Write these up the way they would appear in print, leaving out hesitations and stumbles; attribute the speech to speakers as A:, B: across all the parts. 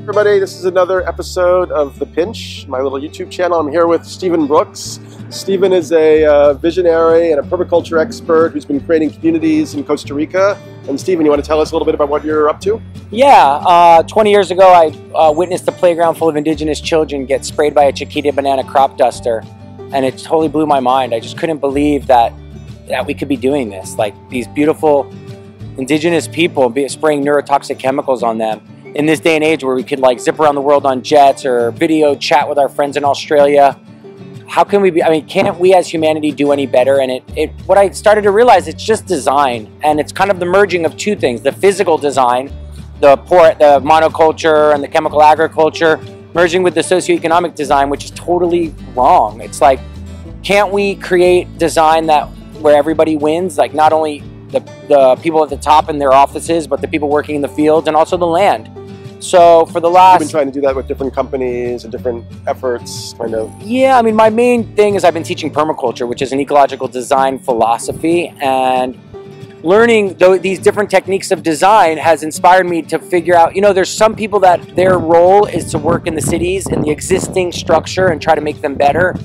A: Everybody, this is another episode of The Pinch, my little YouTube channel. I'm here with Stephen Brooks. Stephen is a visionary and a permaculture expert who's been creating communities in Costa Rica. And Stephen, you want to tell us a little bit about what you're up to?
B: Yeah, 20 years ago I witnessed a playground full of indigenous children get sprayed by a Chiquita banana crop duster, and it totally blew my mind. I just couldn't believe that we could be doing this. Like, these beautiful indigenous people spraying neurotoxic chemicals on them in this day and age where we could like zip around the world on jets or video chat with our friends in Australia. How can we be, I mean, can't we as humanity do any better? And what I started to realize, it's just design, and it's kind of the merging of two things: the physical design, the monoculture and the chemical agriculture, merging with the socioeconomic design, which is totally wrong. It's like, can't we create design where everybody wins? Like, not only the people at the top in their offices, but the people working in the fields and also the land. So for the last...
A: You've been trying to do that with different companies and different efforts, kind of.
B: Yeah, I mean, my main thing is I've been teaching permaculture, which is an ecological design philosophy, and learning these different techniques of design has inspired me to figure out, you know, there's some people that their role is to work in the cities, in the existing structure, and try to make them better.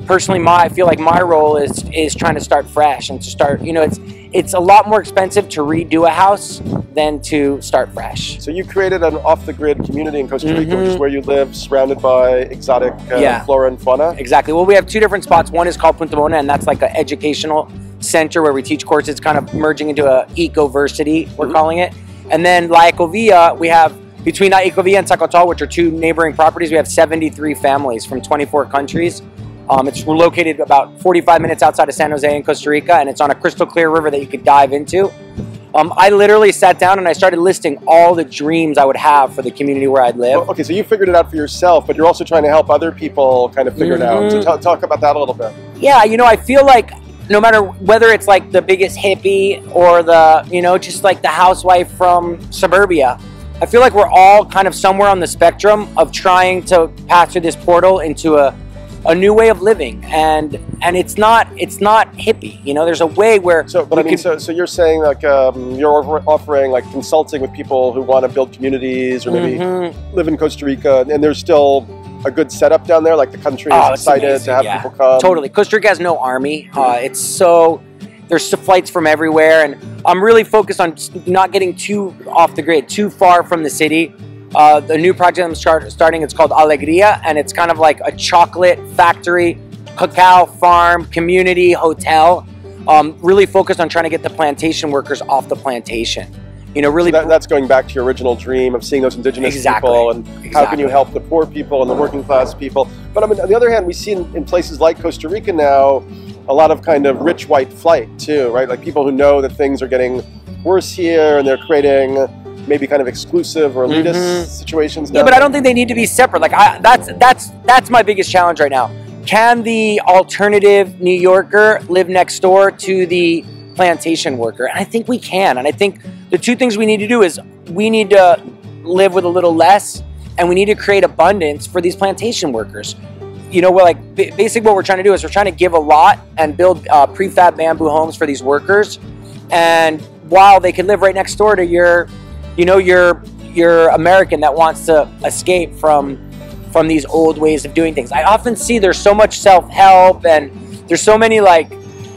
B: Personally, I feel like my role is trying to start fresh and to start, you know, it's a lot more expensive to redo a house than to start fresh.
A: So you created an off-the-grid community in Costa Rica, which is where you live, surrounded by exotic flora and fauna?
B: Exactly. Well, we have two different spots. One is called Punta Mona, and that's like an educational center where we teach courses, kind of merging into a eco-versity, we're calling it. And then La Ecovilla, we have, between La Ecovilla and Zacotal, which are two neighboring properties, we have 73 families from 24 countries. It's located about 45 minutes outside of San Jose in Costa Rica, and it's on a crystal clear river that you could dive into. I literally sat down and I started listing all the dreams I would have for the community where I'd live.
A: Well, okay, so you figured it out for yourself, but you're also trying to help other people kind of figure it out. So talk about that a little bit.
B: Yeah, you know, I feel like no matter whether it's like the biggest hippie or the, you know, just like the housewife from suburbia, I feel like we're all kind of somewhere on the spectrum of trying to pass through this portal into a new way of living, and it's not hippie, you know. There's a way where
A: so you're saying like you're offering like consulting with people who want to build communities or maybe live in Costa Rica, and there's still a good setup down there, like the country is excited to have people come.
B: Totally. Costa Rica has no army. There's flights from everywhere, and I'm really focused on not getting too off the grid, too far from the city. The new project I'm starting, it's called Alegria, and it's kind of like a chocolate factory, cacao farm, community, hotel, really focused on trying to get the plantation workers off the plantation. You know, really. So
A: that's going back to your original dream of seeing those indigenous people, and how can you help the poor people and the working class people. But I mean, on the other hand, we see in places like Costa Rica now a lot of kind of rich white flight too, right? Like people who know that things are getting worse here, and they're creating maybe kind of exclusive or elitist situations.
B: Yeah, but I don't think they need to be separate. Like that's my biggest challenge right now. Can the alternative New Yorker live next door to the plantation worker? And I think we can. And I think the two things we need to do is we need to live with a little less, and we need to create abundance for these plantation workers. You know, we're like, basically what we're trying to do is we're trying to give a lot and build prefab bamboo homes for these workers. And while they can live right next door to your American that wants to escape from these old ways of doing things. I often see there's so much self-help and there's so many like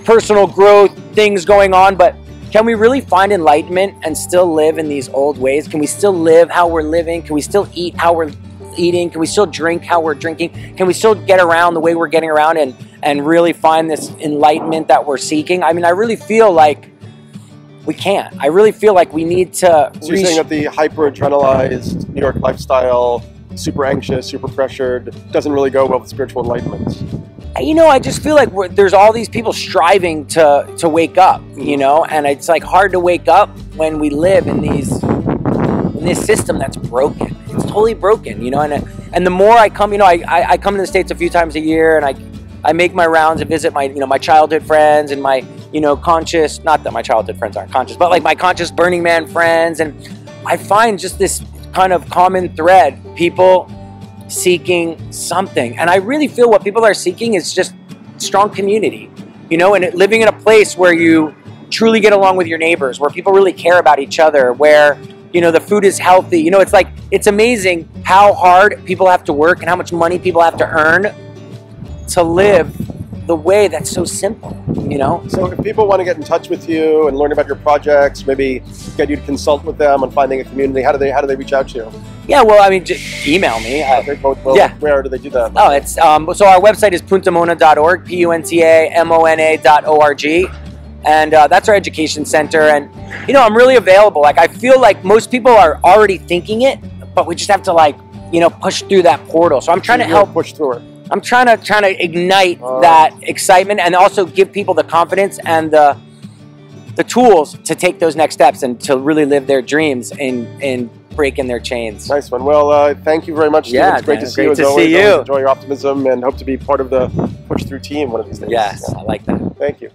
B: personal growth things going on, but can we really find enlightenment and still live in these old ways? Can we still live how we're living? Can we still eat how we're eating? Can we still drink how we're drinking? Can we still get around the way we're getting around and really find this enlightenment that we're seeking? I mean, I really feel like we can't. I really feel like we need to...
A: So you're saying that the hyper-adrenalized New York lifestyle, super anxious, super pressured, doesn't really go well with spiritual enlightenment?
B: You know, I just feel like there's all these people striving to wake up, you know? And it's like hard to wake up when we live in this system that's broken. It's totally broken, you know? And the more I come, you know, I come to the States a few times a year, and I make my rounds and visit my, you know, my childhood friends and my, you know, conscious, not that my childhood friends aren't conscious, but like my conscious Burning Man friends. And I find just this kind of common thread, people seeking something. And I really feel what people are seeking is just strong community, you know, and living in a place where you truly get along with your neighbors, where people really care about each other, where, you know, the food is healthy. You know, it's like, it's amazing how how hard people have to work and how much money people have to earn to live the way that's so simple, you know?
A: So if people want to get in touch with you and learn about your projects, maybe get you to consult with them on finding a community, how do they reach out to you?
B: Yeah, well, I mean, just email me.
A: Yeah. Where do they do that?
B: Oh, it's so our website is puntamona.org, puntamona.org, and that's our education center. And you know, I'm really available. Like, I feel like most people are already thinking it, but we just have to, like, you know, push through that portal. So I'm trying to help
A: push through it.
B: I'm trying to ignite that excitement, and also give people the confidence and the tools to take those next steps and to really live their dreams in breaking their chains.
A: Nice one. Well, thank you very much, Stephen.
B: Yeah,
A: it's great to see you as always. Enjoy your optimism and hope to be part of the push through team one of these days.
B: Yes, I like that.
A: Thank you.